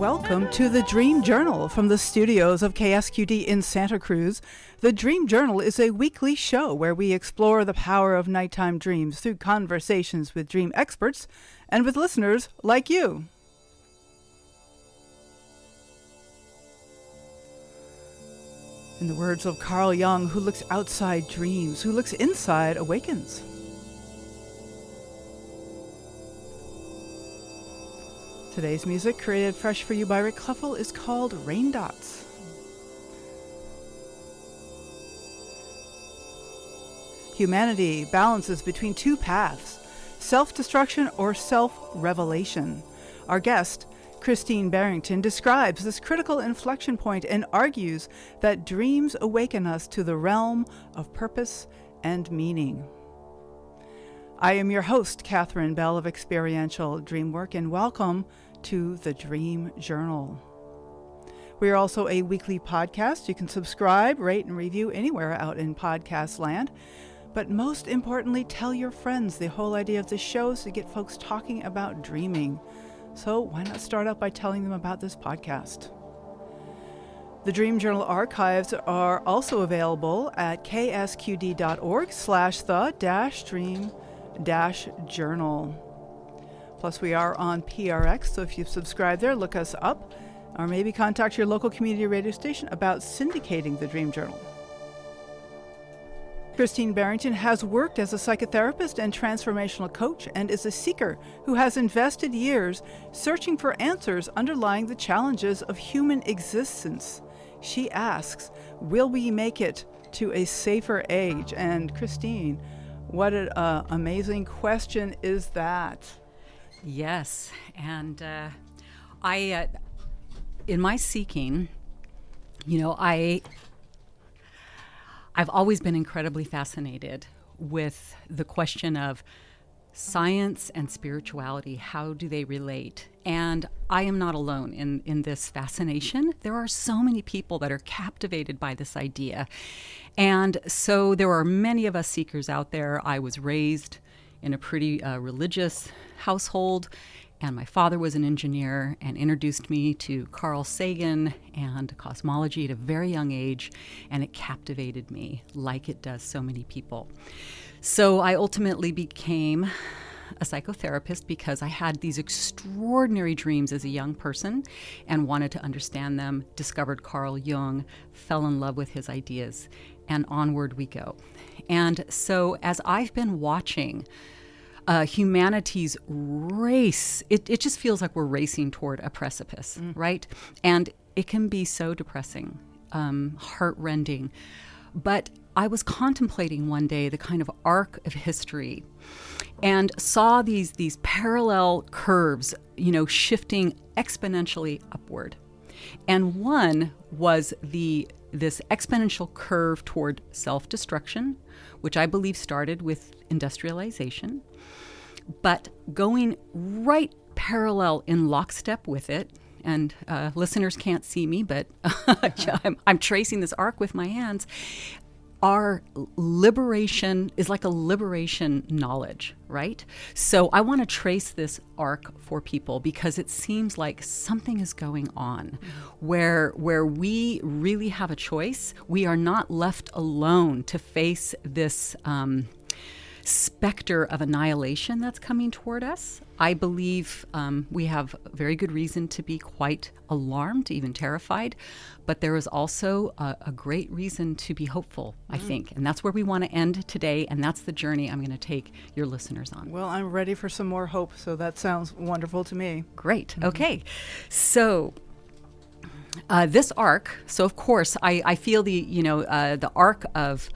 Welcome to the Dream Journal from the studios of KSQD in Santa Cruz. The Dream Journal is a weekly show where we explore the power of nighttime dreams through conversations with dream experts and with listeners like you. In the words of Carl Jung, who looks outside dreams, who looks inside awakens. Today's music, created fresh for you by Rick Cleffel, is called Rain Dots. Humanity balances between two paths, self-destruction or self-revelation. Our guest, Christine Barrington, describes this critical inflection point and argues that dreams awaken us to the realm of purpose and meaning. I am your host, Catherine Bell of Experiential Dreamwork, and welcome to the Dream Journal. We are also a weekly podcast. You can subscribe, rate, and review anywhere out in podcast land. But most importantly, tell your friends. The whole idea of this show is to get folks talking about dreaming. So why not start out by telling them about this podcast? The Dream Journal archives are also available at ksqd.org/the-dream-journal. Plus, we are on PRX, so if you've subscribed there, look us up, or maybe contact your local community radio station about syndicating the Dream Journal. Christine Barrington has worked as a psychotherapist and transformational coach and is a seeker who has invested years searching for answers underlying the challenges of human existence. She asks, will we make it to a safer age? And Christine, what an amazing question is that? Yes, and I, in my seeking, I've always been incredibly fascinated with the question of science and spirituality. How do they relate? And I am not alone in this fascination. There are so many people that are captivated by this idea. And so there are many of us seekers out there. I was raised in a pretty religious household, and my father was an engineer and introduced me to Carl Sagan and cosmology at a very young age, and it captivated me like it does so many people. So I ultimately became a psychotherapist because I had these extraordinary dreams as a young person and wanted to understand them, discovered Carl Jung, fell in love with his ideas, and onward we go. And so as I've been watching humanity's race, it just feels like we're racing toward a precipice, right? And it can be so depressing, heartrending. But I was contemplating one day the kind of arc of history and saw these parallel curves, shifting exponentially upward. And one was this exponential curve toward self-destruction, which I believe started with industrialization, but going right parallel in lockstep with it. And listeners can't see me, but I'm tracing this arc with my hands. Our liberation is like a liberation knowledge, right? So I want to trace this arc for people because it seems like something is going on where we really have a choice. We are not left alone to face this specter of annihilation that's coming toward us. I believe we have very good reason to be quite alarmed, even terrified, but there is also a great reason to be hopeful, I think. And that's where we want to end today, and that's the journey I'm going to take your listeners on. Well, I'm ready for some more hope, so that sounds wonderful to me. Great. Okay. So this arc, so of course, I feel the arc of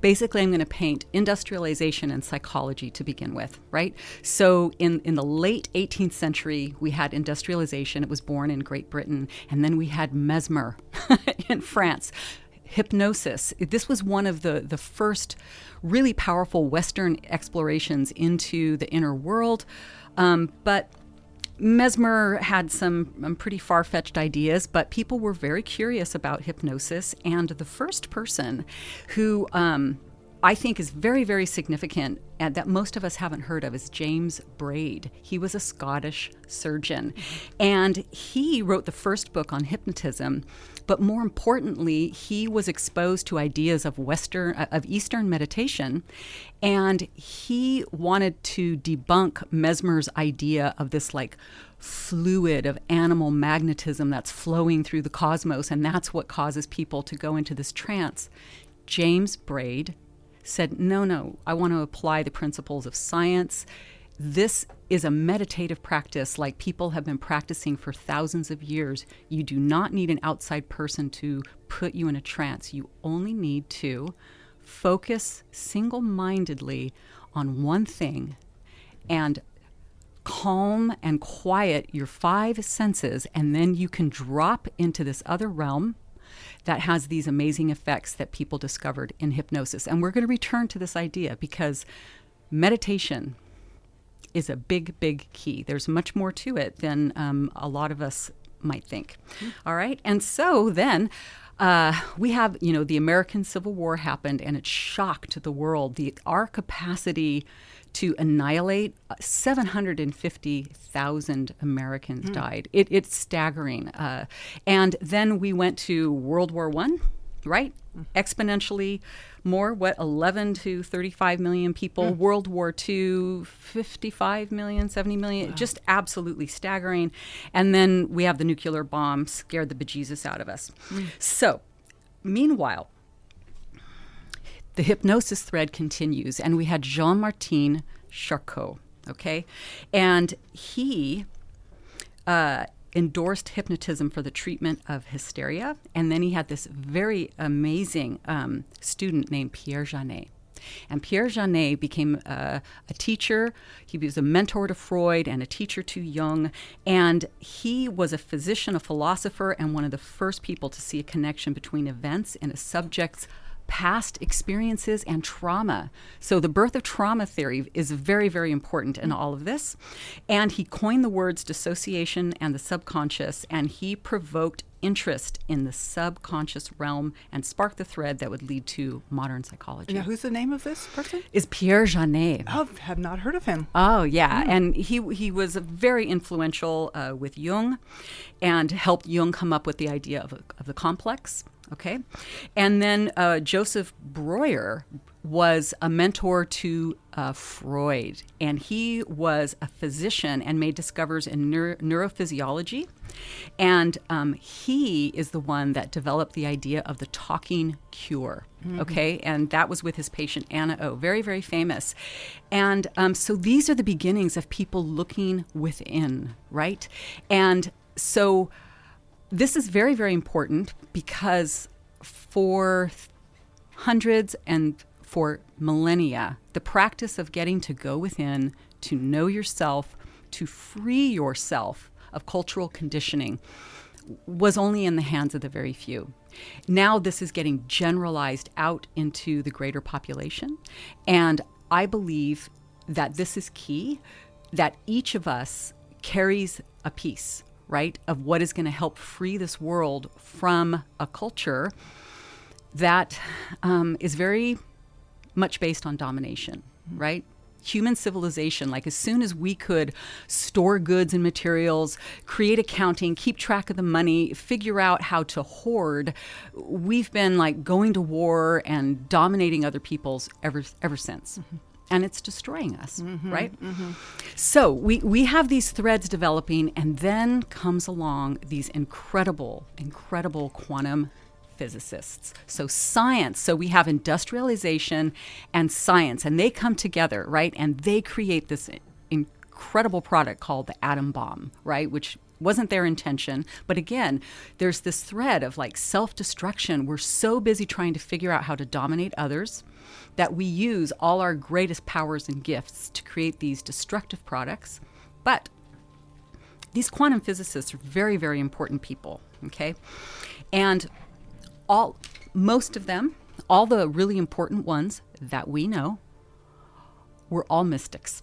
basically, I'm going to paint industrialization and psychology to begin with, right? So in the late 18th century, we had industrialization. It was born in Great Britain. And then we had Mesmer in France. Hypnosis. This was one of the first really powerful Western explorations into the inner world. But Mesmer had some pretty far-fetched ideas, but people were very curious about hypnosis. And the first person who I think is very, very significant and that most of us haven't heard of is James Braid. He was a Scottish surgeon, and he wrote the first book on hypnotism. But more importantly, he was exposed to ideas of Eastern meditation, and he wanted to debunk Mesmer's idea of this like fluid of animal magnetism that's flowing through the cosmos, and that's what causes people to go into this trance. James Braid said, no, I want to apply the principles of science. This is a meditative practice like people have been practicing for thousands of years. You do not need an outside person to put you in a trance. You only need to focus single-mindedly on one thing and calm and quiet your 5 senses, and then you can drop into this other realm that has these amazing effects that people discovered in hypnosis. And we're going to return to this idea because meditation is a big, big key. There's much more to it than a lot of us might think. All right. And so then we have, the American Civil War happened, and it shocked the world. Our capacity to annihilate 750,000 Americans died. It's staggering. And then we went to World War I, right? Exponentially more, 11 to 35 million people. World War II, 55 million, 70 million, wow. Just absolutely staggering. And then we have the nuclear bomb, scared the bejesus out of us. So, meanwhile, the hypnosis thread continues, and we had Jean-Martin Charcot, okay? And he endorsed hypnotism for the treatment of hysteria, and then he had this very amazing student named Pierre Janet. And Pierre Janet became a teacher. He was a mentor to Freud and a teacher to Jung. And he was a physician, a philosopher, and one of the first people to see a connection between events and a subject's past experiences and trauma. So the birth of trauma theory is very, very important in all of this. And he coined the words dissociation and the subconscious, and he provoked interest in the subconscious realm and sparked the thread that would lead to modern psychology. Now, who's the name of this person? Is Pierre Janet. Oh, have not heard of him. Oh, yeah. And he was very influential with Jung and helped Jung come up with the idea of the complex. Okay. And then Joseph Breuer was a mentor to Freud, and he was a physician and made discoveries in neurophysiology. And he is the one that developed the idea of the talking cure. Okay. And that was with his patient Anna O. Very, very famous. And so these are the beginnings of people looking within, right? And so this is very, very important because for hundreds and for millennia, the practice of getting to go within, to know yourself, to free yourself of cultural conditioning was only in the hands of the very few. Now this is getting generalized out into the greater population. And I believe that this is key, that each of us carries a piece, right, of what is going to help free this world from a culture that is very much based on domination, right? Human civilization, like as soon as we could store goods and materials, create accounting, keep track of the money, figure out how to hoard, we've been like going to war and dominating other peoples ever since. And it's destroying us, right? So we have these threads developing, and then comes along these incredible quantum physicists. So science, so we have industrialization and science, and they come together, right? And they create this incredible product called the atom bomb, right? Which wasn't their intention. But again, there's this thread of like self-destruction. We're so busy trying to figure out how to dominate others that we use all our greatest powers and gifts to create these destructive products. But these quantum physicists are very, very important people, okay? And most of them, all the really important ones that we know, were all mystics.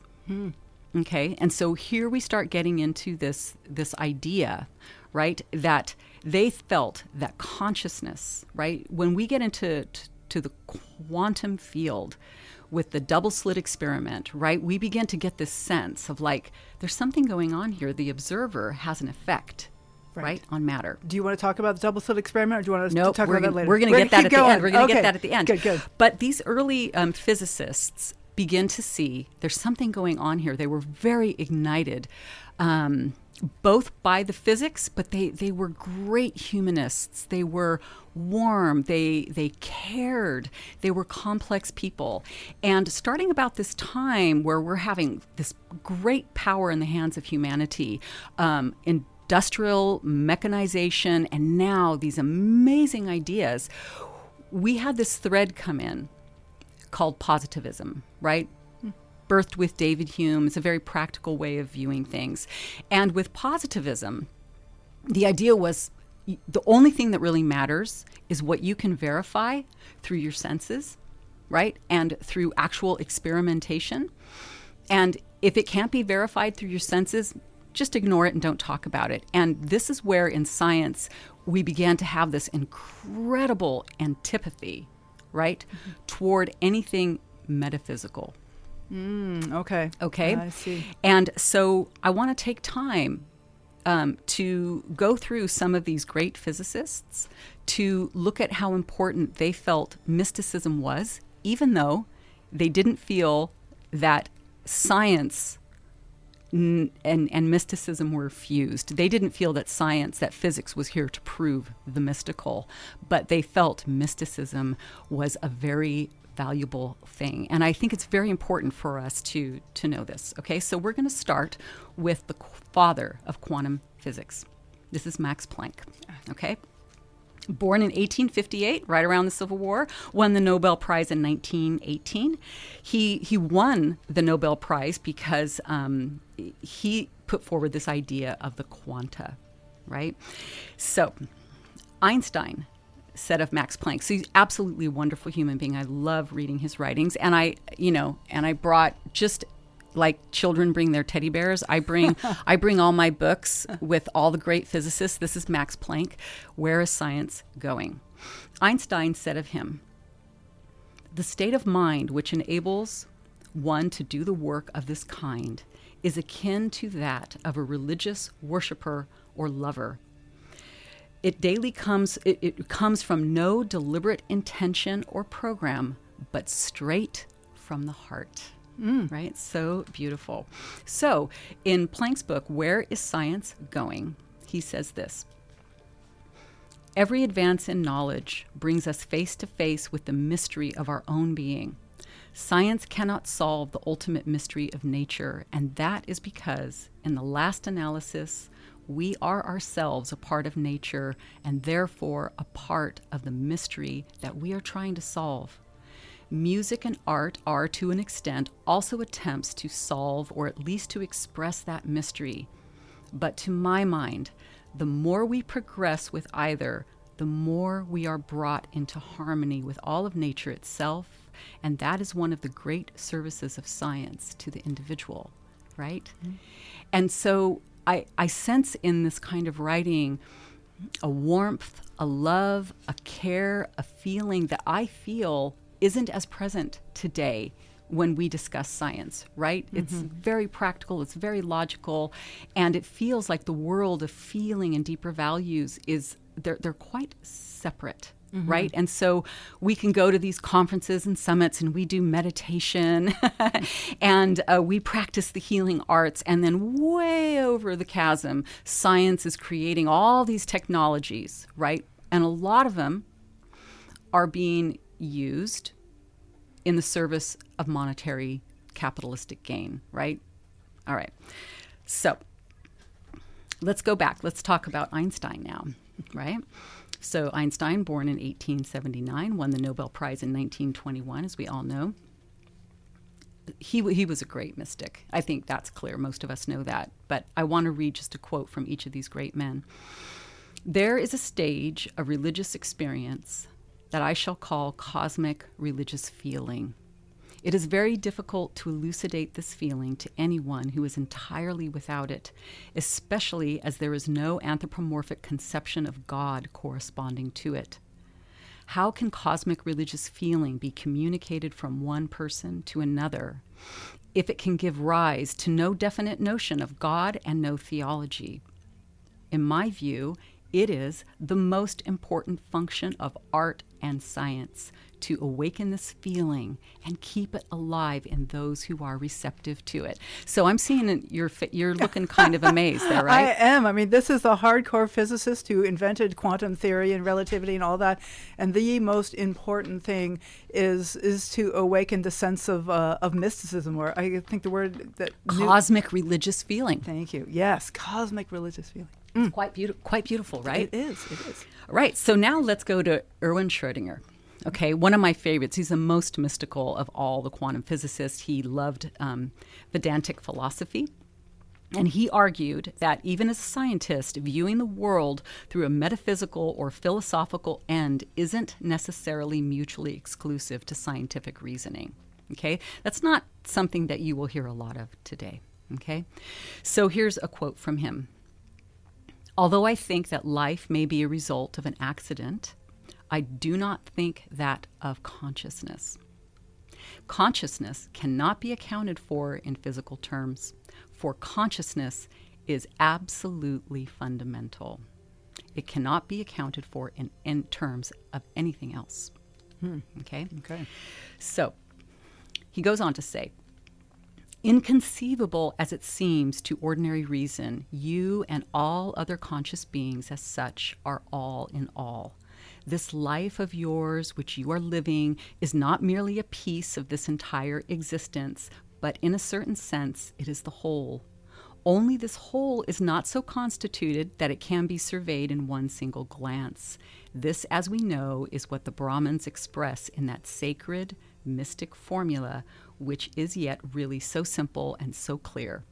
Okay, and so here we start getting into this idea, right, that they felt that consciousness, right, when we get into to the quantum field with the double slit experiment, right, we begin to get this sense of like, there's something going on here. The observer has an effect, right, on matter. Do you want to talk about the double slit experiment, or do you want us Nope, to talk about that later? We're going to get that at the end. We're going to get that at the end. Good. But these early physicists begin to see there's something going on here. They were very ignited, both by the physics, but they were great humanists. They were warm. They cared. They were complex people. And starting about this time where we're having this great power in the hands of humanity, industrial mechanization, and now these amazing ideas, we had this thread come in called positivism, right? Birthed with David Hume. It's a very practical way of viewing things. And with positivism, the idea was the only thing that really matters is what you can verify through your senses, right? And through actual experimentation. And if it can't be verified through your senses, just ignore it and don't talk about it. And this is where in science we began to have this incredible antipathy, right, toward anything metaphysical. Okay. Okay. I see. And so I want to take time to go through some of these great physicists to look at how important they felt mysticism was, even though they didn't feel that science and mysticism were fused. They didn't feel that science, that physics was here to prove the mystical, but they felt mysticism was a very valuable thing. And I think it's very important for us to know this. Okay, so we're going to start with the father of quantum physics. This is Max Planck. Okay. Born in 1858, right around the Civil War, won the Nobel Prize in 1918. He won the Nobel Prize because he put forward this idea of the quanta, right? So Einstein said of Max Planck, so he's absolutely a wonderful human being. I love reading his writings, and I brought, just like children bring their teddy bears, I bring all my books with all the great physicists. This is Max Planck. Where is science going? Einstein said of him, the state of mind which enables one to do the work of this kind is akin to that of a religious worshiper or lover. It comes from no deliberate intention or program, but straight from the heart. Right? So beautiful. So in Planck's book, Where is Science Going? He says this: every advance in knowledge brings us face to face with the mystery of our own being. Science cannot solve the ultimate mystery of nature, and that is because, in the last analysis, we are ourselves a part of nature and therefore a part of the mystery that we are trying to solve. Music and art are, to an extent, also attempts to solve or at least to express that mystery. But to my mind, the more we progress with either, the more we are brought into harmony with all of nature itself, and that is one of the great services of science to the individual, right? Mm-hmm. And so I sense in this kind of writing a warmth, a love, a care, a feeling that I feel isn't as present today when we discuss science, right? Mm-hmm. It's very practical, it's very logical, and it feels like the world of feeling and deeper values they're quite separate. Mm-hmm. Right? And so we can go to these conferences and summits and we do meditation and we practice the healing arts, and then way over the chasm, science is creating all these technologies, right? And a lot of them are being used in the service of monetary capitalistic gain, right? All right. So let's go back. Let's talk about Einstein now, right? So Einstein, born in 1879, won the Nobel Prize in 1921, as we all know. He was a great mystic. I think that's clear. Most of us know that. But I want to read just a quote from each of these great men. There is a stage of religious experience that I shall call cosmic religious feeling. It is very difficult to elucidate this feeling to anyone who is entirely without it, especially as there is no anthropomorphic conception of God corresponding to it. How can cosmic religious feeling be communicated from one person to another if it can give rise to no definite notion of God and no theology? In my view, it is the most important function of art and science to awaken this feeling and keep it alive in those who are receptive to it. So I'm seeing you're looking kind of amazed there, right? I am. I mean, this is a hardcore physicist who invented quantum theory and relativity and all that. And the most important thing is to awaken the sense of mysticism, or I think the word that cosmic religious feeling. Thank you. Yes, cosmic religious feeling. It's quite beautiful, right? It is. It is. All right. So now let's go to Erwin Schrödinger. Okay, one of my favorites. He's the most mystical of all the quantum physicists. He loved Vedantic philosophy. And he argued that even as a scientist, viewing the world through a metaphysical or philosophical end isn't necessarily mutually exclusive to scientific reasoning. Okay, that's not something that you will hear a lot of today. Okay, so here's a quote from him. Although I think that life may be a result of an accident, I do not think that of consciousness. Consciousness cannot be accounted for in physical terms, for consciousness is absolutely fundamental. It cannot be accounted for in terms of anything else. Okay? Okay. So he goes on to say, inconceivable as it seems to ordinary reason, you and all other conscious beings as such are all in all. This life of yours, which you are living, is not merely a piece of this entire existence, but in a certain sense, it is the whole. Only this whole is not so constituted that it can be surveyed in one single glance. This, as we know, is what the Brahmins express in that sacred, mystic formula, which is yet really so simple and so clear.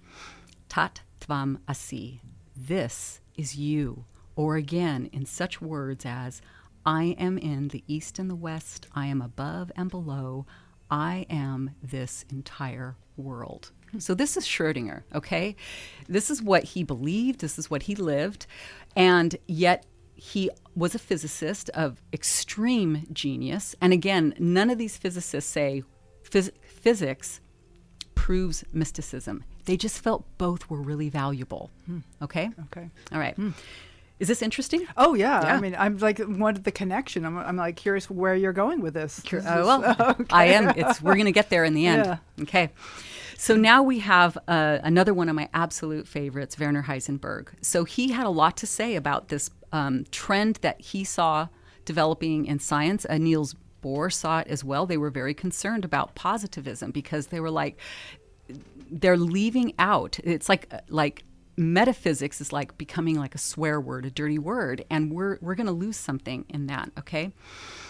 Tat tvam asi. This is you. Or again, in such words as, I am in the east and the west, I am above and below, I am this entire world. So this is Schrödinger, okay? This is what he believed, this is what he lived, and yet he was a physicist of extreme genius. And again, none of these physicists say physics proves mysticism. They just felt both were really valuable, okay? Okay. All right. Is this interesting? Oh, yeah. I mean, I'm like, wanted the connection. I'm like curious where you're going with this. Okay. I am. We're going to get there in the end. Yeah. Okay. So now we have another one of my absolute favorites, Werner Heisenberg. So he had a lot to say about this trend that he saw developing in science. Niels Bohr saw it as well. They were very concerned about positivism because they were like, they're leaving out. It's like metaphysics is like becoming like a swear word, a dirty word, and we're going to lose something in that, okay?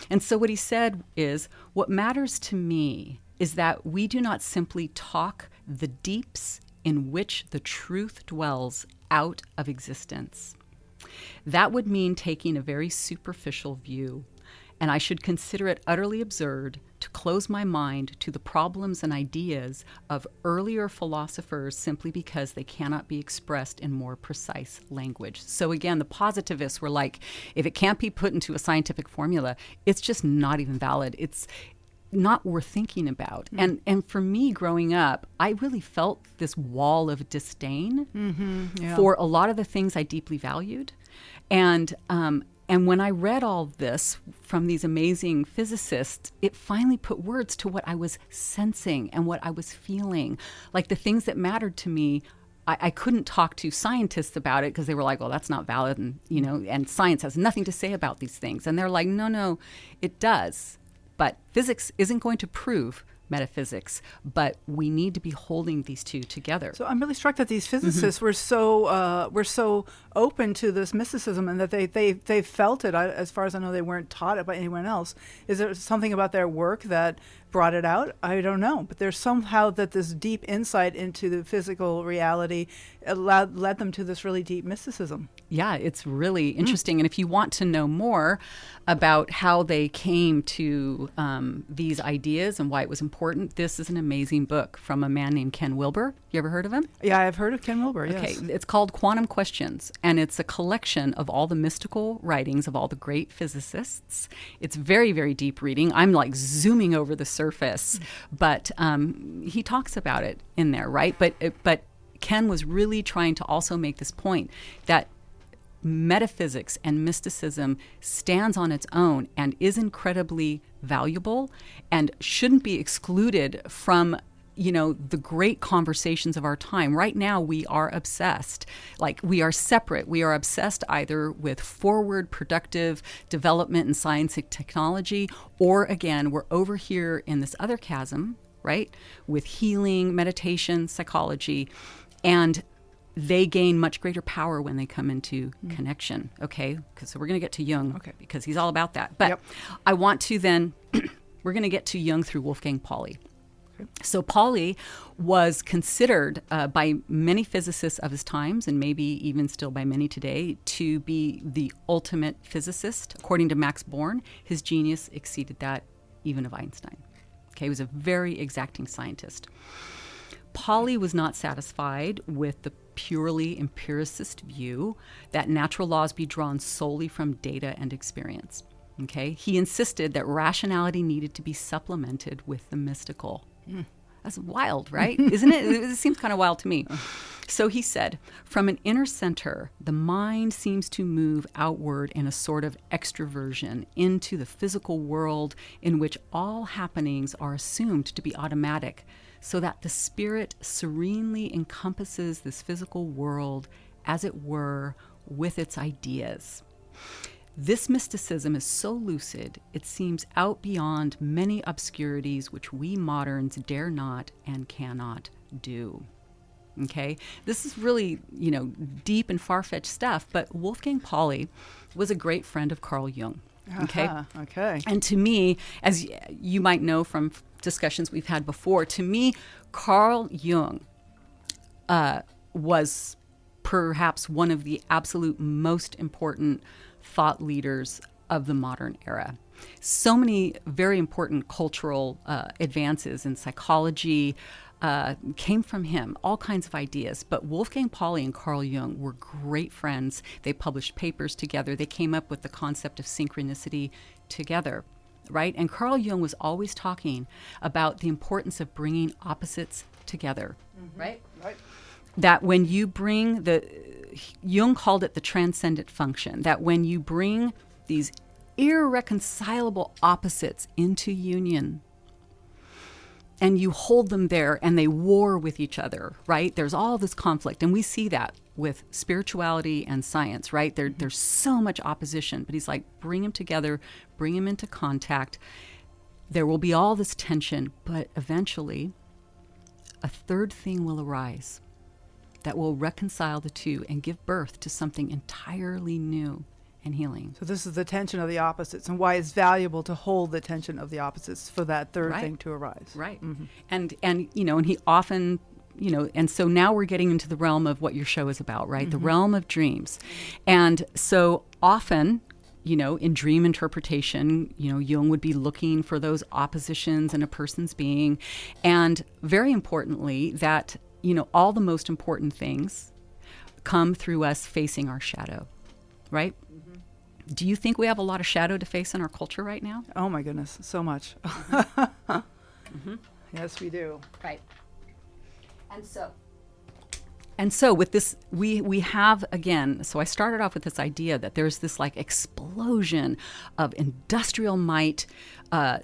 And so what he said is, what matters to me is that we do not simply talk the deeps in which the truth dwells out of existence. That would mean taking a very superficial view, and I should consider it utterly absurd to close my mind to the problems and ideas of earlier philosophers simply because they cannot be expressed in more precise language. So again, the positivists were like, if it can't be put into a scientific formula, it's just not even valid. It's not worth thinking about. And for me growing up, I really felt this wall of disdain for a lot of the things I deeply valued. And when I read all this from these amazing physicists, it finally put words to what I was sensing and what I was feeling. Like the things that mattered to me, I couldn't talk to scientists about it because they were like, well, that's not valid. And, and science has nothing to say about these things. And they're like, no, it does. But physics isn't going to prove metaphysics, but we need to be holding these two together. So I'm really struck that these physicists were so open to this mysticism, and that they felt it. As far as I know, they weren't taught it by anyone else. Is there something about their work that brought it out? I don't know. But there's somehow that this deep insight into the physical reality led them to this really deep mysticism. Yeah, it's really interesting. And if you want to know more about how they came to these ideas and why it was important, this is an amazing book from a man named Ken Wilbur. You ever heard of him? Yeah, I've heard of Ken Wilbur, Okay, yes. it's called Quantum Questions, and it's a collection of all the mystical writings of all the great physicists. It's very, very deep reading. I'm like zooming over the surface, but he talks about it in there, right? But Ken was really trying to also make this point that metaphysics and mysticism stands on its own and is incredibly valuable and shouldn't be excluded from the great conversations of our time. Right now, we are obsessed. Like, we are separate. We are obsessed either with forward, productive development in science and technology, or again, we're over here in this other chasm, right, with healing, meditation, psychology, and they gain much greater power when they come into connection, okay? So we're going to get to Jung, because he's all about that. But I want to then, we're going to get to Jung through Wolfgang Pauli. So Pauli was considered by many physicists of his times, and maybe even still by many today, to be the ultimate physicist. According to Max Born, his genius exceeded that even of Einstein. Okay, he was a very exacting scientist. Pauli was not satisfied with the purely empiricist view that natural laws be drawn solely from data and experience. Okay, he insisted that rationality needed to be supplemented with the mystical. That's wild, right? Isn't it? It seems kind of wild to me. So he said, from an inner center, the mind seems to move outward in a sort of extroversion into the physical world in which all happenings are assumed to be automatic, so that the spirit serenely encompasses this physical world, as it were, with its ideas. This mysticism is so lucid, it seems out beyond many obscurities which we moderns dare not and cannot do. Okay? This is really, deep and far-fetched stuff, but Wolfgang Pauli was a great friend of Carl Jung. Okay? Okay. And to me, as you might know from discussions we've had before, to me, Carl Jung was perhaps one of the absolute most important thought leaders of the modern era. So many very important cultural advances in psychology came from him, all kinds of ideas. But Wolfgang Pauli and Carl Jung were great friends. They published papers together. They came up with the concept of synchronicity together, right? And Carl Jung was always talking about the importance of bringing opposites together, right? Right. That when you bring Jung called it the transcendent function, that when you bring these irreconcilable opposites into union and you hold them there and they war with each other, right? There's all this conflict. And we see that with spirituality and science, right? There's so much opposition, but he's like, bring them together, bring them into contact. There will be all this tension, but eventually a third thing will arise that will reconcile the two and give birth to something entirely new and healing. So this is the tension of the opposites, and why it's valuable to hold the tension of the opposites for that third thing to arise. Right. And he often, and so now we're getting into the realm of what your show is about, right? The realm of dreams. And so often, in dream interpretation, Jung would be looking for those oppositions in a person's being. And very importantly, that all the most important things come through us facing our shadow, right? Do you think we have a lot of shadow to face in our culture right now? Oh my goodness, so much. Yes, we do. Right. And so with this, we have, again, so I started off with this idea that there's this like explosion of industrial might,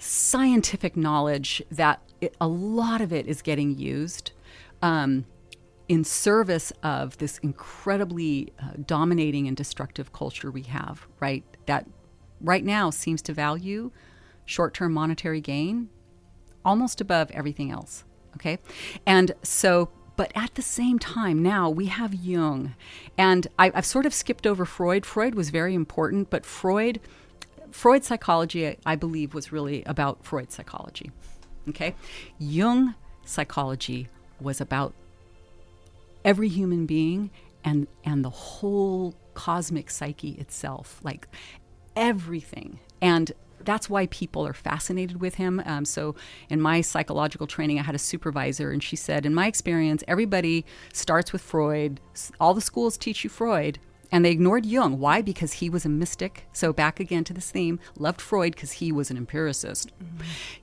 scientific knowledge, that a lot of it is getting used in service of this incredibly dominating and destructive culture we have, right? That right now seems to value short-term monetary gain almost above everything else, okay? And so, but at the same time, now we have Jung. And I've sort of skipped over Freud. Freud was very important, but Freud's psychology, I believe, was really about Freud's psychology. Okay? Jung psychology was about every human being and the whole cosmic psyche itself, like everything. And that's why people are fascinated with him. So in my psychological training, I had a supervisor, and she said, in my experience, everybody starts with Freud. All the schools teach you Freud, and they ignored Jung. Why? Because he was a mystic. So back again to this theme, loved Freud because he was an empiricist.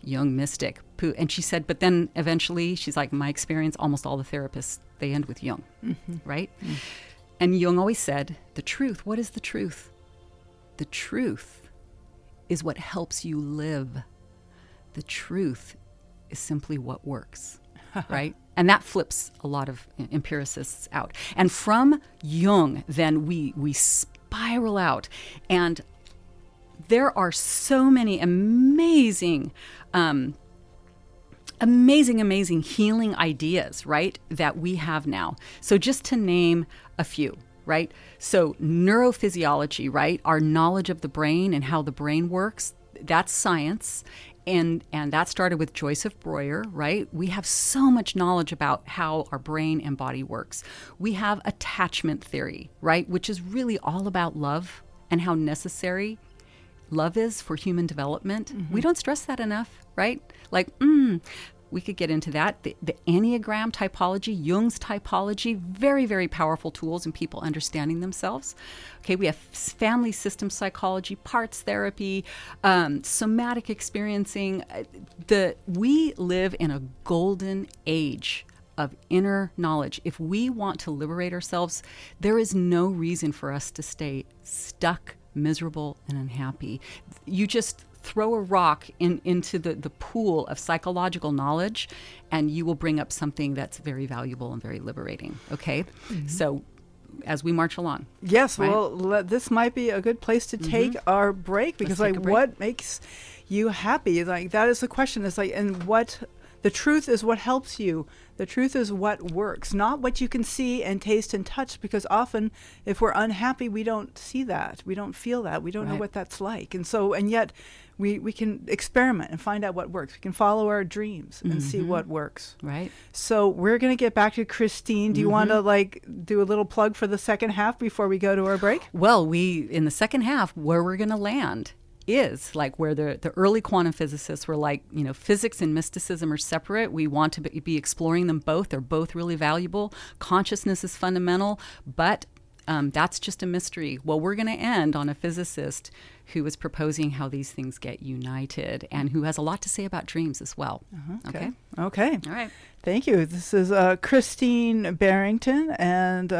Jung, mystic. And she said, but then eventually, she's like, in my experience, almost all the therapists, they end with Jung, right? And Jung always said, the truth, what is the truth? The truth is what helps you live. The truth is simply what works, right? And that flips a lot of empiricists out. And from Jung, then we spiral out. And there are so many amazing healing ideas, right, that we have now. So just to name a few, right? So neurophysiology, right? Our knowledge of the brain and how the brain works, that's science. And that started with Joseph Breuer, right? We have so much knowledge about how our brain and body works. We have attachment theory, right? Which is really all about love and how necessary love is for human development. We don't stress that enough, right? Like, we could get into that. The Enneagram typology, Jung's typology, very, very powerful tools in people understanding themselves. Okay, we have family system psychology, parts therapy, somatic experiencing. We live in a golden age of inner knowledge. If we want to liberate ourselves, there is no reason for us to stay stuck, miserable, and unhappy. You just throw a rock into the pool of psychological knowledge, and you will bring up something that's very valuable and very liberating. Okay? So as we march along. Yes, right? Well, this might be a good place to take our break, because what makes you happy? Like, that is the question. It's like, and what the truth is what helps you. The truth is what works, not what you can see and taste and touch, because often if we're unhappy, we don't see that. We don't feel that. We don't know what that's like. And yet we can experiment and find out what works. We can follow our dreams and see what works. Right. So we're going to get back to Christine. Do you want to do a little plug for the second half before we go to our break? Well, in the second half, where we're going to land is like where the early quantum physicists were like, physics and mysticism are separate. We want to be exploring them both. They're both really valuable. Consciousness is fundamental, but that's just a mystery. Well, we're going to end on a physicist who is proposing how these things get united and who has a lot to say about dreams as well. Okay. All right. Thank you. This is Christine Barrington, and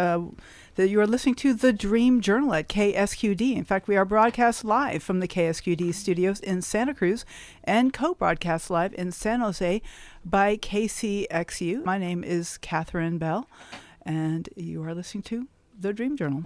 you are listening to The Dream Journal at KSQD. In fact, we are broadcast live from the KSQD studios in Santa Cruz and co-broadcast live in San Jose by KCXU. My name is Catherine Bell, and you are listening to The Dream Journal.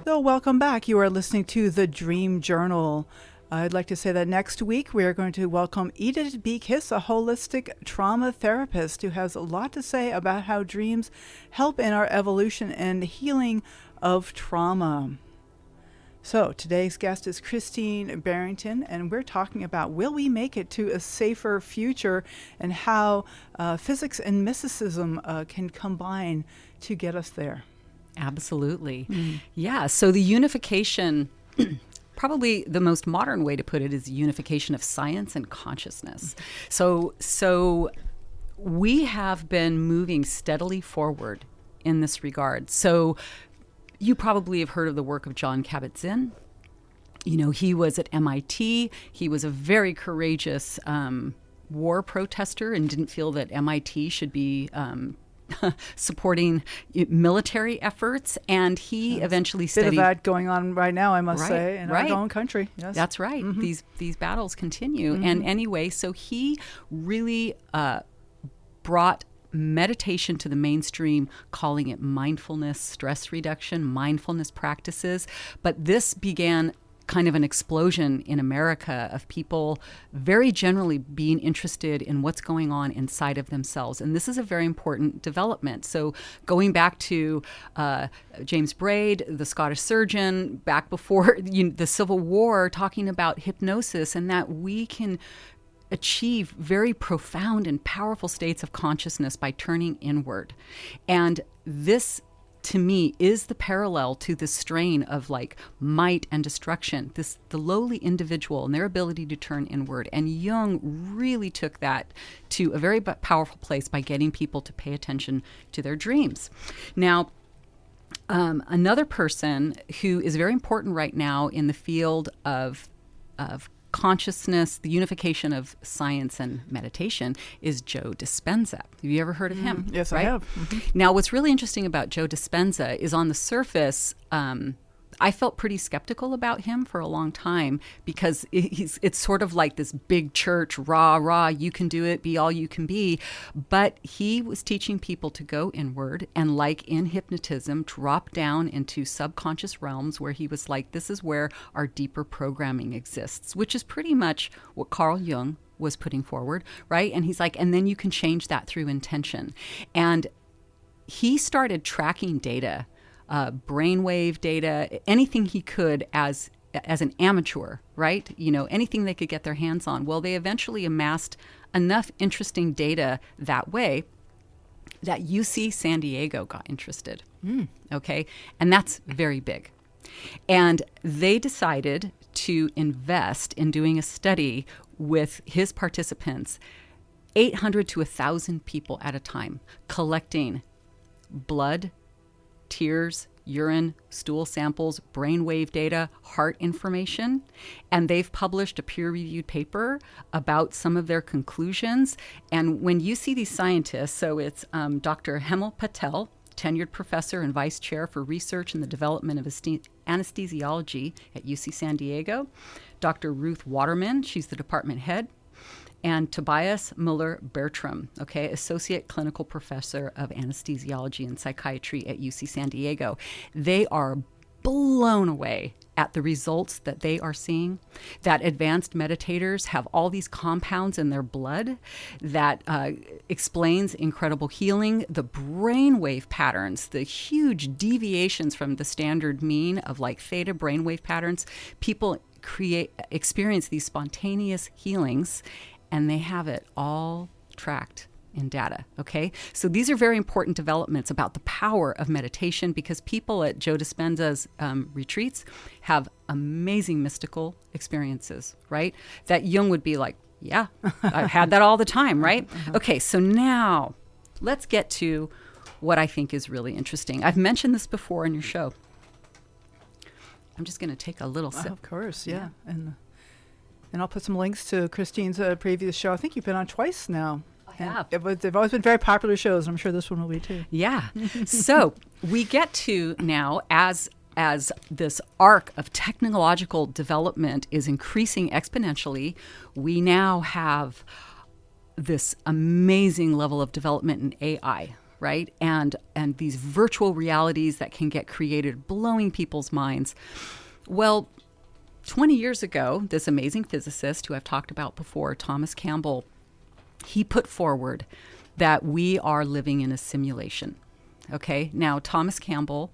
So welcome back. You are listening to The Dream Journal. I'd like to say that next week we are going to welcome Edith B. Kiss, a holistic trauma therapist who has a lot to say about how dreams help in our evolution and healing of trauma. So today's guest is Christine Barrington, and we're talking about will we make it to a safer future and how physics and mysticism can combine to get us there. Absolutely. Yeah. So the unification, probably the most modern way to put it, is the unification of science and consciousness. So we have been moving steadily forward in this regard. So you probably have heard of the work of Jon Kabat-Zinn. He was at MIT. He was a very courageous war protester and didn't feel that MIT should be supporting military efforts, and he eventually Bit studied. of that going on right now, I must say, in right. our own country. Yes. That's right. These battles continue, and anyway, so he really brought meditation to the mainstream, calling it mindfulness, stress reduction, mindfulness practices. But this began kind of an explosion in America of people very generally being interested in what's going on inside of themselves. And this is a very important development. So going back to James Braid, the Scottish surgeon, back before the Civil War, talking about hypnosis and that we can achieve very profound and powerful states of consciousness by turning inward. And this, to me, is the parallel to the strain of like might and destruction, the lowly individual and their ability to turn inward. And Jung really took that to a very powerful place by getting people to pay attention to their dreams. Now, another person who is very important right now in the field of consciousness, the unification of science and meditation, is Joe Dispenza. Have you ever heard of him? Yes, right? I have. Now, what's really interesting about Joe Dispenza is on the surface, I felt pretty skeptical about him for a long time because it's sort of like this big church, rah, you can do it, be all you can be. But he was teaching people to go inward and, like in hypnotism, drop down into subconscious realms where he was like, this is where our deeper programming exists, which is pretty much what Carl Jung was putting forward, right? And he's like, and then you can change that through intention. And he started tracking data, brainwave data, anything he could as an amateur, right? Anything they could get their hands on. Well, they eventually amassed enough interesting data that way that UC San Diego got interested, okay? And that's very big. And they decided to invest in doing a study with his participants, 800 to 1,000 people at a time, collecting blood, tears, urine, stool samples, brainwave data, heart information. And they've published a peer-reviewed paper about some of their conclusions. And when you see these scientists, so it's Dr. Hemal Patel, tenured professor and vice chair for research and the development of anesthesiology at UC San Diego, Dr. Ruth Waterman, she's the department head, and Tobias Muller-Bertram, associate clinical professor of anesthesiology and psychiatry at UC San Diego. They are blown away at the results that they are seeing, that advanced meditators have all these compounds in their blood that explains incredible healing, the brainwave patterns, the huge deviations from the standard mean of like theta brainwave patterns. People experience these spontaneous healings, and they have it all tracked in data, okay? So these are very important developments about the power of meditation, because people at Joe Dispenza's retreats have amazing mystical experiences, right? That Jung would be like, yeah, I've had that all the time, right? Okay, so now let's get to what I think is really interesting. I've mentioned this before in your show. I'm just going to take a little sip. Of course, yeah. And I'll put some links to Christine's previous show. I think you've been on twice now. I have. They've always been very popular shows. I'm sure this one will be too. Yeah. So we get to now, as this arc of technological development is increasing exponentially, we now have this amazing level of development in AI, right? And these virtual realities that can get created, blowing people's minds. Well, 20 years ago, this amazing physicist who I've talked about before, Thomas Campbell, he put forward that we are living in a simulation. Okay, now Thomas Campbell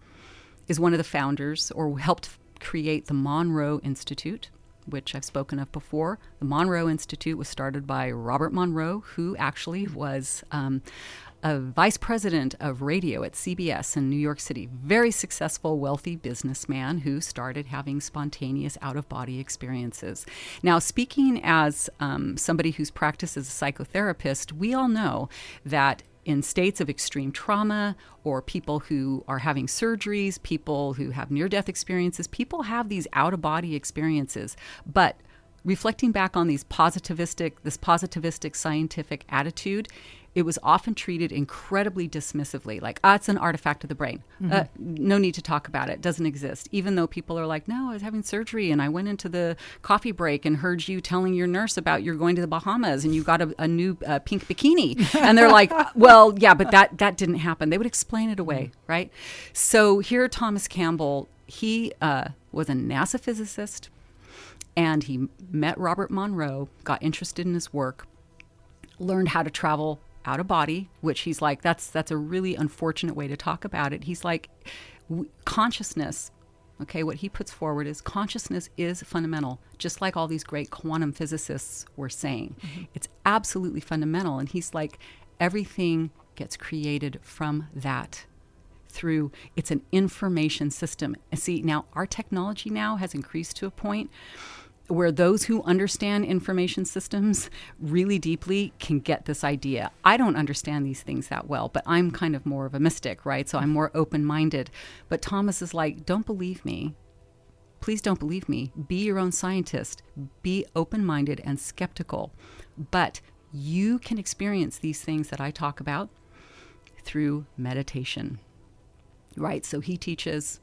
is one of the founders, or helped create the Monroe Institute, which I've spoken of before. The Monroe Institute was started by Robert Monroe, who actually was a vice president of radio at CBS in New York City. Very successful, wealthy businessman who started having spontaneous out-of-body experiences. Now, speaking as somebody who's practiced as a psychotherapist, we all know that in states of extreme trauma, or people who are having surgeries, people who have near-death experiences, people have these out-of-body experiences. But reflecting back on this positivistic scientific attitude, it was often treated incredibly dismissively, like, it's an artifact of the brain. No need to talk about it. Doesn't exist. Even though people are like, no, I was having surgery and I went into the coffee break and heard you telling your nurse about you're going to the Bahamas and you got a new pink bikini. And they're like, well, yeah, but that didn't happen. They would explain it away, right? So here, Thomas Campbell, he was a NASA physicist, and he met Robert Monroe, got interested in his work, learned how to travel out of body, which he's like, that's a really unfortunate way to talk about it. He's like, consciousness, okay, what he puts forward is consciousness is fundamental, just like all these great quantum physicists were saying. It's absolutely fundamental. And he's like, everything gets created from that through, it's an information system. And see, now our technology now has increased to a point where those who understand information systems really deeply can get this idea. I don't understand these things that well, but I'm kind of more of a mystic, right? So I'm more open-minded. But Thomas is like, don't believe me. Please don't believe me. Be your own scientist. Be open-minded and skeptical. But you can experience these things that I talk about through meditation, right? So he teaches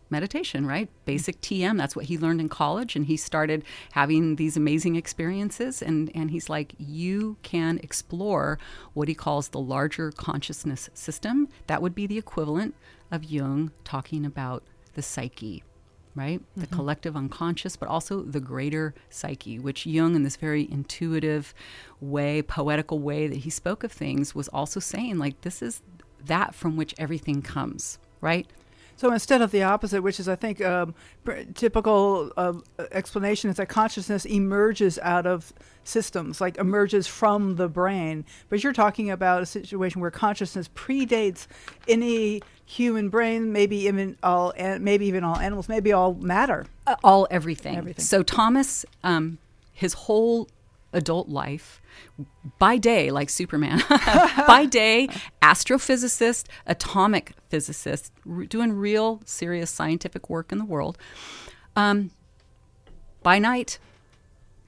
meditation, right? Basic TM. That's what he learned in college. And he started having these amazing experiences. And he's like, you can explore what he calls the larger consciousness system. That would be the equivalent of Jung talking about the psyche, right? The collective unconscious, but also the greater psyche, which Jung, in this very intuitive way, poetical way that he spoke of things, was also saying, like, this is that from which everything comes, right? So instead of the opposite, which is, I think, typical explanation, is that consciousness emerges out of systems, like emerges from the brain. But you're talking about a situation where consciousness predates any human brain, maybe even all animals, maybe all matter. Everything. So Thomas, his whole adult life, by day, like Superman, by day, astrophysicist, atomic physicist, doing real serious scientific work in the world. By night,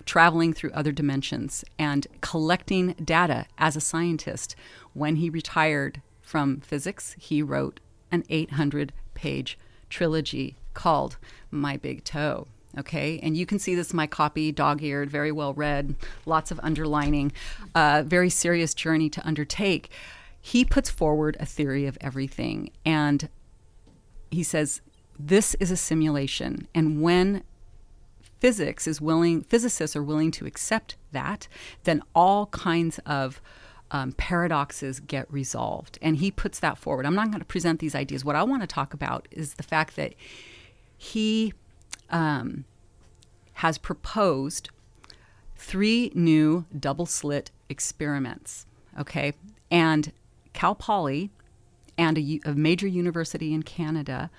traveling through other dimensions and collecting data as a scientist. When he retired from physics, he wrote an 800-page trilogy called My Big Toe. Okay, and you can see this in my copy, dog-eared, very well read, lots of underlining, very serious journey to undertake. He puts forward a theory of everything, and he says this is a simulation, and when physicists are willing to accept that, then all kinds of paradoxes get resolved, and he puts that forward. I'm not going to present these ideas. What I want to talk about is the fact that he has proposed 3 new double-slit experiments, okay? And Cal Poly and a major university in Canada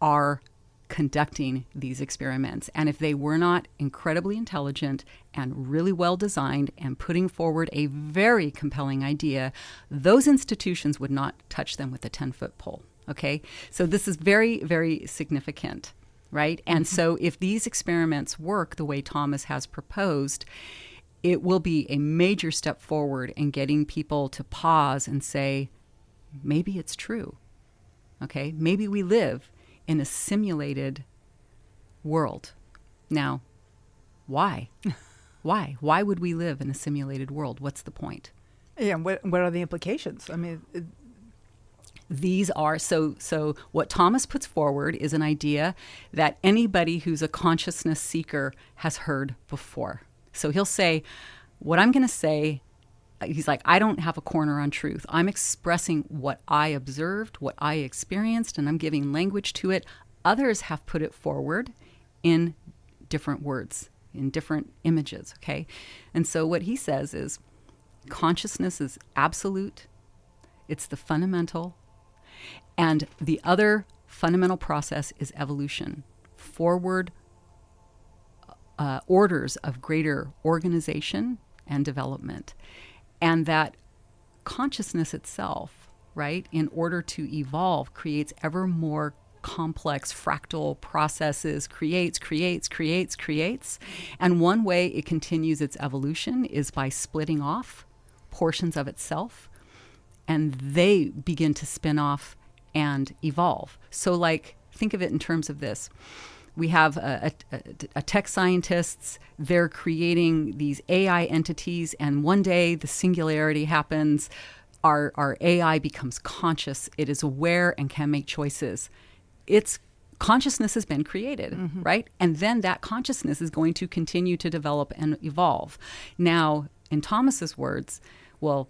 are conducting these experiments. And if they were not incredibly intelligent and really well-designed and putting forward a very compelling idea, those institutions would not touch them with a 10-foot pole, okay? So this is very, very significant. Right? And so if these experiments work the way Thomas has proposed, it will be a major step forward in getting people to pause and say, maybe it's true. Okay? Maybe we live in a simulated world. Now, why? Why? Why would we live in a simulated world? What's the point? Yeah, what are the implications? I mean, these are, so what Thomas puts forward is an idea that anybody who's a consciousness seeker has heard before. So he'll say, what I'm going to say, he's like, I don't have a corner on truth. I'm expressing what I observed, what I experienced, and I'm giving language to it. Others have put it forward in different words, in different images, okay? And so what he says is consciousness is absolute. It's the fundamental. And the other fundamental process is evolution, forward orders of greater organization and development. And that consciousness itself, right, in order to evolve, creates ever more complex fractal processes, creates. And one way it continues its evolution is by splitting off portions of itself, and they begin to spin off and evolve. So like, think of it in terms of this. We have a tech scientists, they're creating these AI entities, and one day the singularity happens. Our AI becomes conscious. It is aware and can make choices. Its consciousness has been created, right? And then that consciousness is going to continue to develop and evolve. Now, in Thomas's words, well,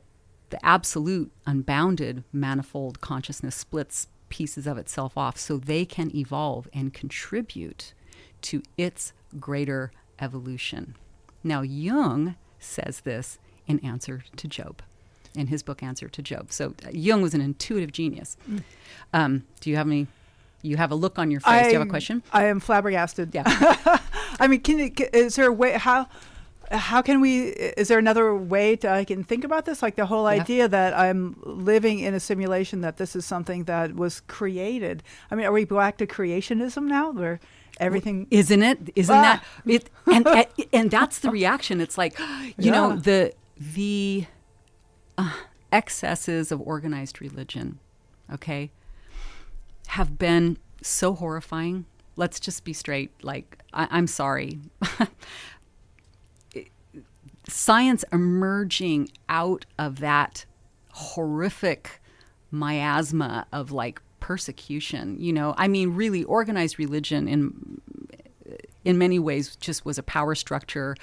the absolute, unbounded, manifold consciousness splits pieces of itself off so they can evolve and contribute to its greater evolution. Now, Jung says this in Answer to Job, in his book Answer to Job. So Jung was an intuitive genius. Do you have any? You have a look on your face. Do you have a question? I am flabbergasted. Yeah. I mean, is there a way, how can we, is there another way I can think about this? Like the whole idea that I'm living in a simulation, that this is something that was created. I mean, are we back to creationism now, where everything? Isn't that it? And that's the reaction. It's like, you know, the excesses of organized religion, okay, have been so horrifying. Let's just be straight. Like, I'm sorry. Science emerging out of that horrific miasma of like persecution, you know, I mean, really organized religion in many ways just was a power structure,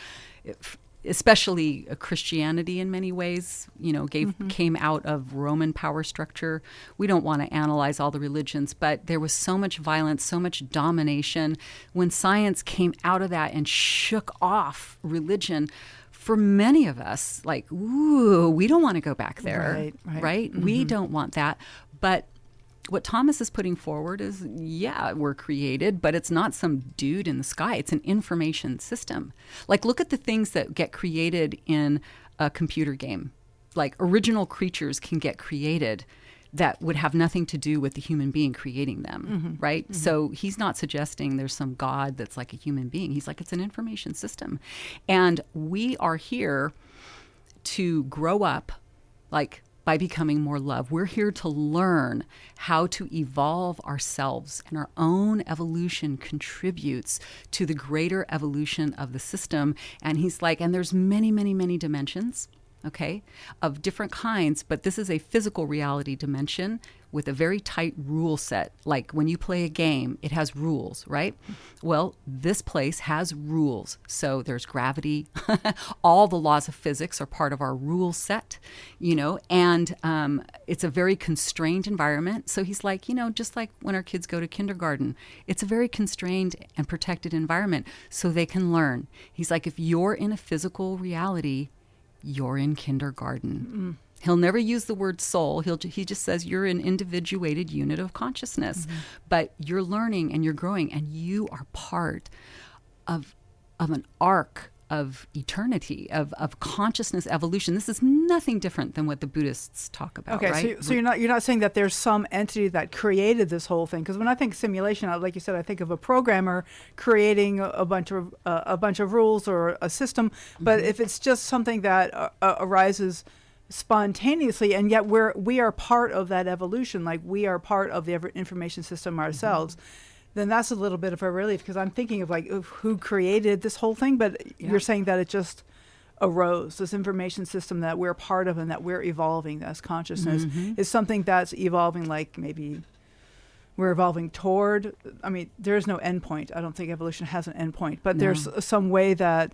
especially Christianity in many ways, you know, came out of Roman power structure. We don't want to analyze all the religions, but there was so much violence, so much domination. When science came out of that and shook off religion, for many of us, like, ooh, we don't want to go back there, right? We don't want that. But what Thomas is putting forward is, yeah, we're created, but it's not some dude in the sky. It's an information system. Like, look at the things that get created in a computer game. Like, original creatures can get created that would have nothing to do with the human being creating them, right? So he's not suggesting there's some God that's like a human being. He's like, it's an information system. And we are here to grow up, like, by becoming more love. We're here to learn how to evolve ourselves, and our own evolution contributes to the greater evolution of the system. And he's like, and there's many, many, many dimensions, okay, of different kinds, but this is a physical reality dimension with a very tight rule set. Like when you play a game, it has rules, right? Well, this place has rules. So there's gravity. All the laws of physics are part of our rule set, you know, and it's a very constrained environment. So he's like, you know, just like when our kids go to kindergarten, it's a very constrained and protected environment so they can learn. He's like, if you're in a physical reality, you're in kindergarten. He'll never use the word soul. He just says you're an individuated unit of consciousness, but you're learning and you're growing, and you are part of an arc of eternity, of consciousness evolution. This is nothing different than what the Buddhists talk about, okay, right? So you're not saying that there's some entity that created this whole thing, because when I think simulation, like you said, I think of a programmer creating a bunch of rules or a system. But if it's just something that arises spontaneously, and yet we are part of that evolution, like we are part of the information system ourselves, then that's a little bit of a relief, because I'm thinking of like who created this whole thing, but you're saying that it just arose, this information system that we're part of and that we're evolving as consciousness is something that's evolving, like maybe we're evolving toward, I mean, there is no endpoint. I don't think evolution has an endpoint, but there's some way that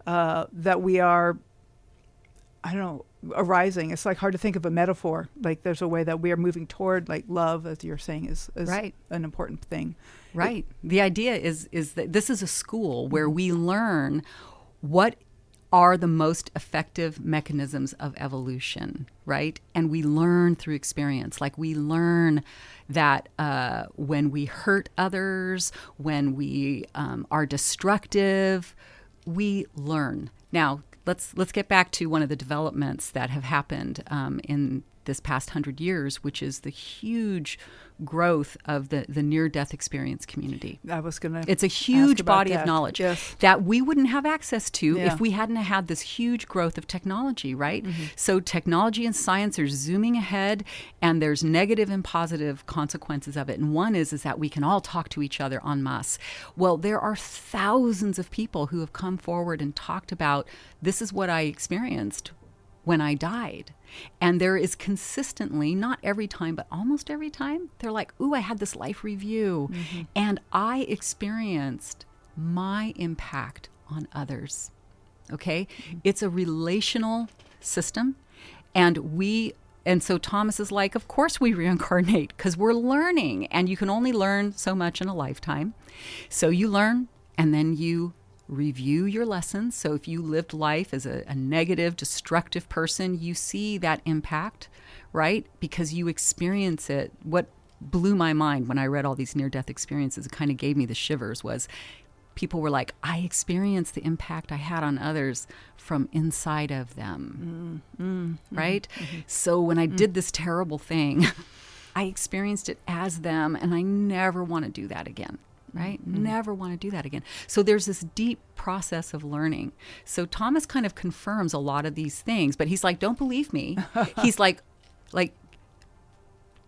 that we are, I don't know, arising. It's like hard to think of a metaphor. Like there's a way that we are moving toward, like love, as you're saying, is right. an important thing. Right. The idea is that this is a school where we learn what are the most effective mechanisms of evolution, right? And we learn through experience. Like we learn that when we hurt others, when we are destructive, we learn. Now, let's get back to one of the developments that have happened in this past 100 years, which is the huge growth of the near-death experience community. I was going to It's a huge body that. of knowledge Yes. that we wouldn't have access to Yeah. if we hadn't had this huge growth of technology, right? Mm-hmm. So technology and science are zooming ahead, and there's negative and positive consequences of it. And one is that we can all talk to each other en masse. Well, there are thousands of people who have come forward and talked about, this is what I experienced when I died. And there is consistently, not every time, but almost every time, they're like, ooh, I had this life review, and I experienced my impact on others. Okay? It's a relational system. And so Thomas is like, of course we reincarnate, because we're learning, and you can only learn so much in a lifetime. So you learn, and then you review your lessons. So if you lived life as a negative, destructive person, you see that impact, right? Because you experience it. What blew my mind when I read all these near-death experiences, it kind of gave me the shivers, was people were like, I experienced the impact I had on others from inside of them, right? So when I did this terrible thing, I experienced it as them, and I never want to do that again. Right? Never want to do that again. So there's this deep process of learning. So Thomas kind of confirms a lot of these things, but he's like, don't believe me. He's like,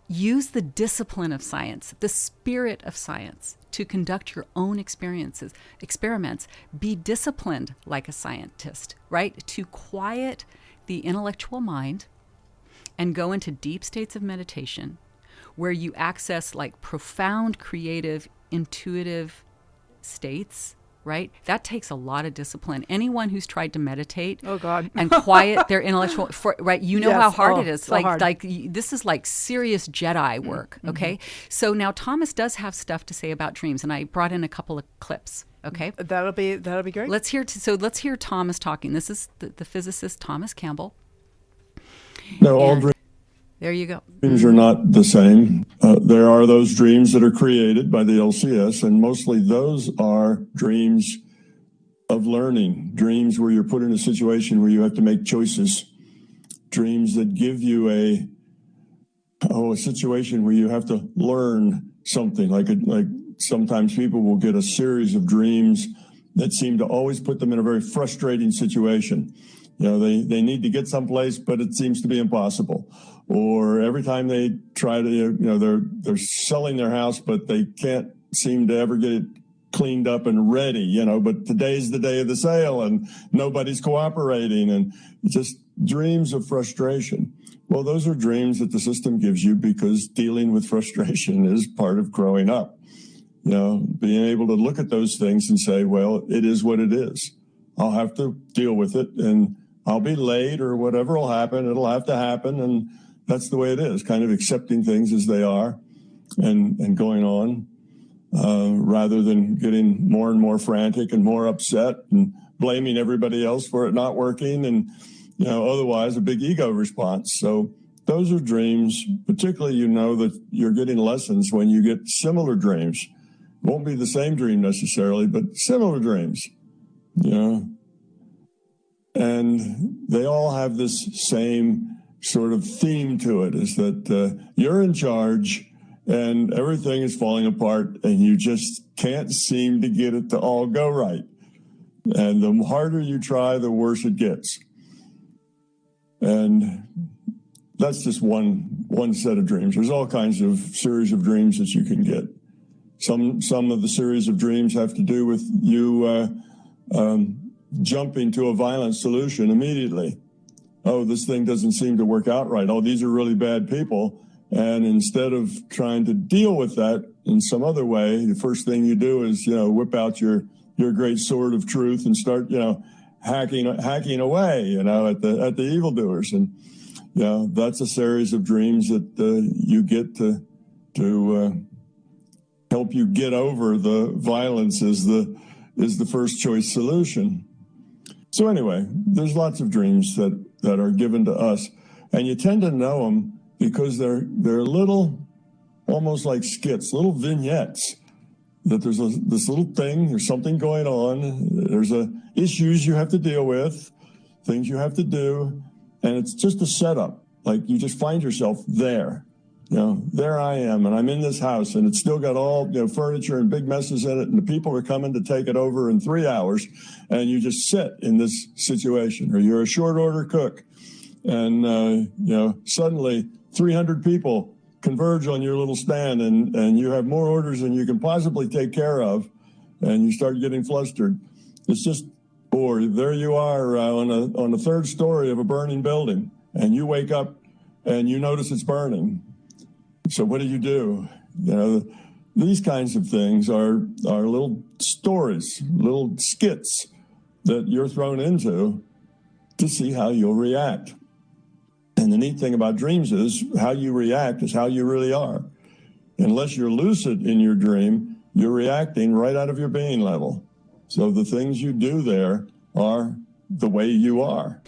use the discipline of science, the spirit of science to conduct your own experiments. Be disciplined like a scientist, right? To quiet the intellectual mind and go into deep states of meditation where you access like profound, creative, intuitive states, right? That takes a lot of discipline. Anyone who's tried to meditate and quiet their intellectual, right? You know how hard it is. So hard. Like this is like serious Jedi work, okay? So now Thomas does have stuff to say about dreams, and I brought in a couple of clips, okay? That'll be great. Let's hear Thomas talking. This is the physicist Thomas Campbell. No, all dreams. There you go. Dreams are not the same. There are those dreams that are created by the LCS, and mostly those are dreams of learning, dreams where you're put in a situation where you have to make choices, dreams that give you a situation where you have to learn something. Like sometimes people will get a series of dreams that seem to always put them in a very frustrating situation. You know, they need to get someplace, but it seems to be impossible. Or every time they try to, they're selling their house, but they can't seem to ever get it cleaned up and ready, but today's the day of the sale and nobody's cooperating, and just dreams of frustration. Well, those are dreams that the system gives you because dealing with frustration is part of growing up. Being able to look at those things and say, well, it is what it is. I'll have to deal with it, and I'll be late or whatever will happen. It'll have to happen. And that's the way it is, kind of accepting things as they are and going on, rather than getting more and more frantic and more upset and blaming everybody else for it not working. And, otherwise a big ego response. So those are dreams, particularly, that you're getting lessons when you get similar dreams. It won't be the same dream necessarily, but similar dreams, and they all have this same sort of theme to it, is that you're in charge and everything is falling apart and you just can't seem to get it to all go right. And the harder you try, the worse it gets. And that's just one set of dreams. There's all kinds of series of dreams that you can get. Some of the series of dreams have to do with you jumping to a violent solution immediately. Oh, this thing doesn't seem to work out right. Oh, these are really bad people. And instead of trying to deal with that in some other way, the first thing you do is, whip out your great sword of truth and start, hacking away, at the evildoers. And, that's a series of dreams that you get to help you get over the violence is the first choice solution. So anyway, there's lots of dreams that are given to us, and you tend to know them because they're little, almost like skits, little vignettes, that there's this little thing, there's something going on, there's issues you have to deal with, things you have to do, and it's just a setup, like you just find yourself there. There I am, and I'm in this house, and it's still got all furniture and big messes in it, and the people are coming to take it over in 3 hours, and you just sit in this situation. Or you're a short order cook, and suddenly 300 people converge on your little stand, and you have more orders than you can possibly take care of, and you start getting flustered. It's just, or there you are on the third story of a burning building, and you wake up and you notice it's burning. So what do? These kinds of things are little stories, little skits that you're thrown into to see how you'll react. And the neat thing about dreams is how you react is how you really are. Unless you're lucid in your dream, you're reacting right out of your being level. So the things you do there are the way you are.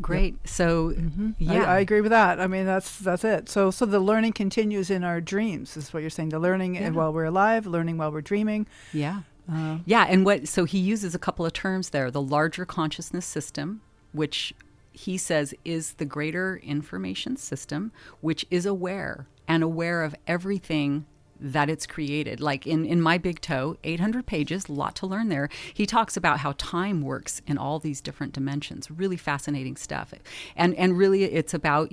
Great. So, yeah. I agree with that. I mean, that's it. So the learning continues in our dreams, is what you're saying. The learning while we're alive, learning while we're dreaming. Yeah. So he uses a couple of terms there. The larger consciousness system, which he says is the greater information system, which is aware of everything that it's created. Like in My Big Toe, 800 pages, a lot to learn there. He talks about how time works in all these different dimensions. Really fascinating stuff. And really it's about,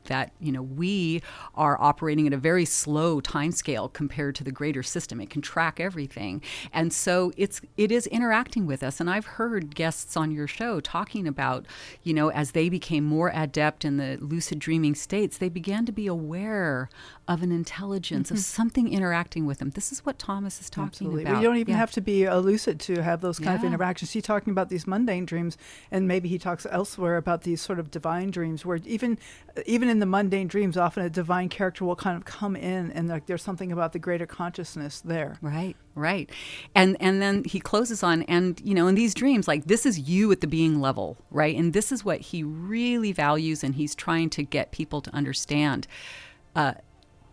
that, we are operating at a very slow time scale compared to the greater system. It can track everything. And so it is interacting with us. And I've heard guests on your show talking about, as they became more adept in the lucid dreaming states, they began to be aware of an intelligence, of something interacting with them. This is what Thomas is talking about. You don't even have to be lucid to have those kind of interactions. He's talking about these mundane dreams, and maybe he talks elsewhere about these sort of divine dreams, where even in the mundane dreams, often a divine character will kind of come in, and there's something about the greater consciousness there. Right. And then he closes on, and in these dreams, like, this is you at the being level, right? And this is what he really values, and he's trying to get people to understand.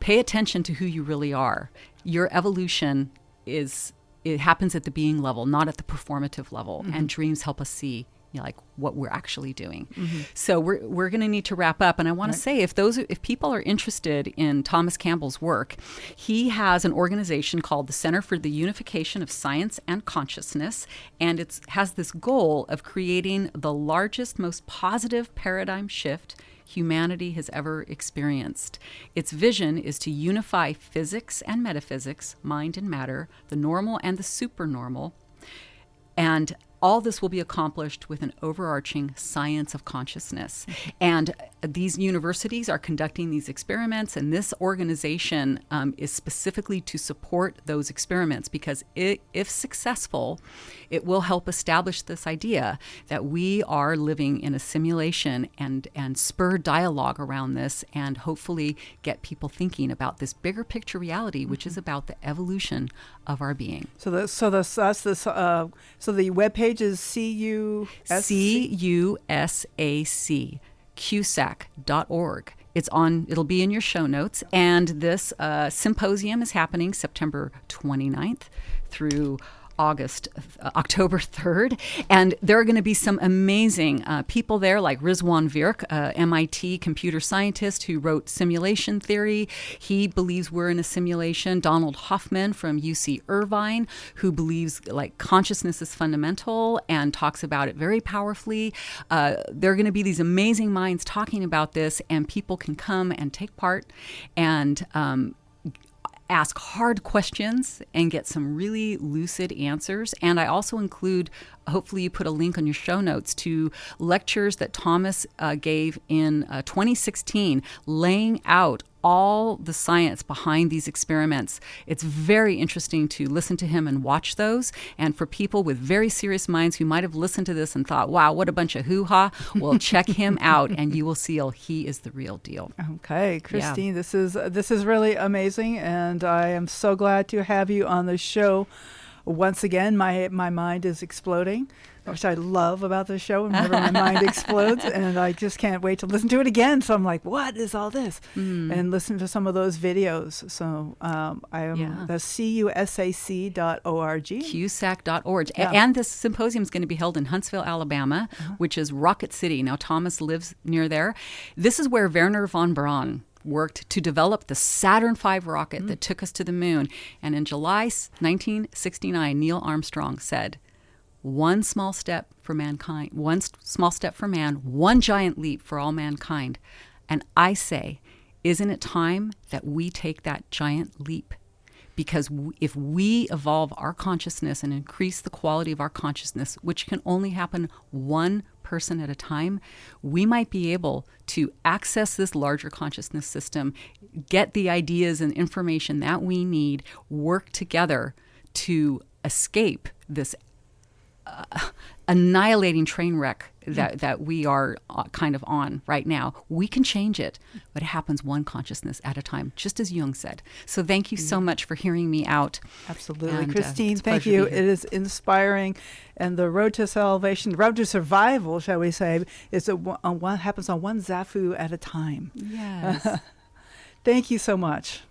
Pay attention to who you really are. Your evolution it happens at the being level, not at the performative level. And dreams help us see, like, what we're actually doing. So we're going to need to wrap up. And I want to say, if people are interested in Thomas Campbell's work, he has an organization called the Center for the Unification of Science and Consciousness, and it has this goal of creating the largest, most positive paradigm shift humanity has ever experienced. Its vision is to unify physics and metaphysics, mind and matter, the normal and the supernormal, and all this will be accomplished with an overarching science of consciousness. And these universities are conducting these experiments, and this organization is specifically to support those experiments, because if successful, it will help establish this idea that we are living in a simulation, and spur dialogue around this, and hopefully get people thinking about this bigger picture reality, which is about the evolution of our being. So the webpage is CUSAC.org. It'll be in your show notes. And this symposium is happening September 29th through October 3rd. And there are going to be some amazing people there, like Rizwan Virk, MIT computer scientist who wrote Simulation Theory. He believes we're in a simulation. Donald Hoffman from UC Irvine, who believes like consciousness is fundamental and talks about it very powerfully. There are going to be these amazing minds talking about this, and people can come and take part and ask hard questions and get some really lucid answers. And I also include, hopefully you put a link on your show notes, to lectures that Thomas gave in 2016, laying out all the science behind these experiments. It's very interesting to listen to him and watch those. And for people with very serious minds who might have listened to this and thought, wow, what a bunch of hoo-ha, well, check him out and you will see he is the real deal. Okay, Christine, this is really amazing, and I am so glad to have you on the show. Once again, my mind is exploding, which I love about this show. Whenever my mind explodes, and I just can't wait to listen to it again. So I'm like, what is all this? And listen to some of those videos. So I am the CUSAC.org. CUSAC.org. And this symposium is going to be held in Huntsville, Alabama, which is Rocket City. Now, Thomas lives near there. This is where Wernher von Braun worked to develop the Saturn V rocket that took us to the moon. And in July 1969, Neil Armstrong said, one small step for mankind, one small step for man, one giant leap for all mankind. And I say, isn't it time that we take that giant leap? Because if we evolve our consciousness and increase the quality of our consciousness, which can only happen one person at a time, we might be able to access this larger consciousness system, get the ideas and information that we need, work together to escape this annihilating train wreck that we are kind of on right now. We can change it, but it happens one consciousness at a time, just as Jung said. So thank you so much for hearing me out. Absolutely. And, Christine, thank you. It is inspiring. And the road to salvation, the road to survival, shall we say, is happens on one Zafu at a time. Yes. Thank you so much.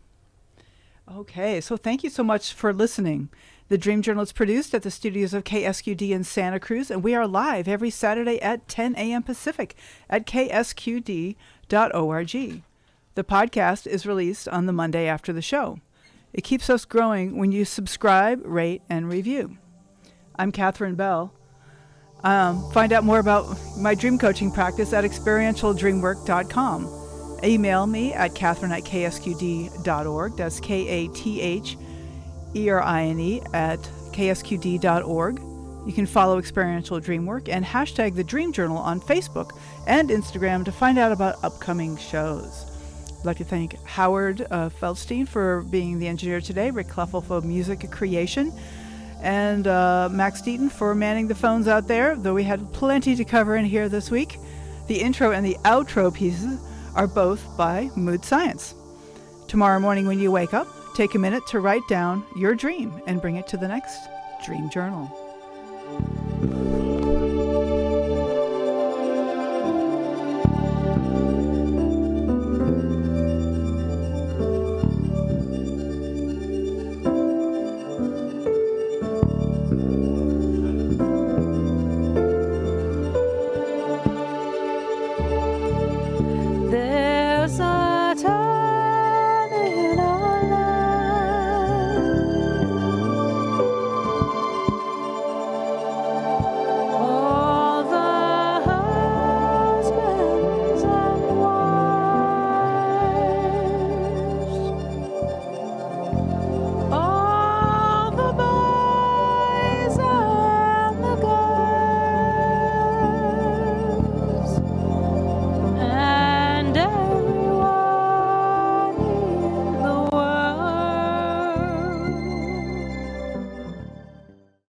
Okay, so thank you so much for listening. The Dream Journal is produced at the studios of KSQD in Santa Cruz, and we are live every Saturday at 10 a.m. Pacific at ksqd.org. The podcast is released on the Monday after the show. It keeps us growing when you subscribe, rate, and review. I'm Catherine Bell. Find out more about my dream coaching practice at experientialdreamwork.com. Email me at catherine@ksqd.org. That's KATHERINE@ksqd.org. You can follow Experiential Dreamwork and hashtag the Dream Journal on Facebook and Instagram to find out about upcoming shows. I'd like to thank Howard Feldstein for being the engineer today, Rick Cleffel for music creation, and Max Deaton for manning the phones out there, though we had plenty to cover in here this week. The intro and the outro pieces are both by Mood Science. Tomorrow morning when you wake up, take a minute to write down your dream and bring it to the next Dream Journal.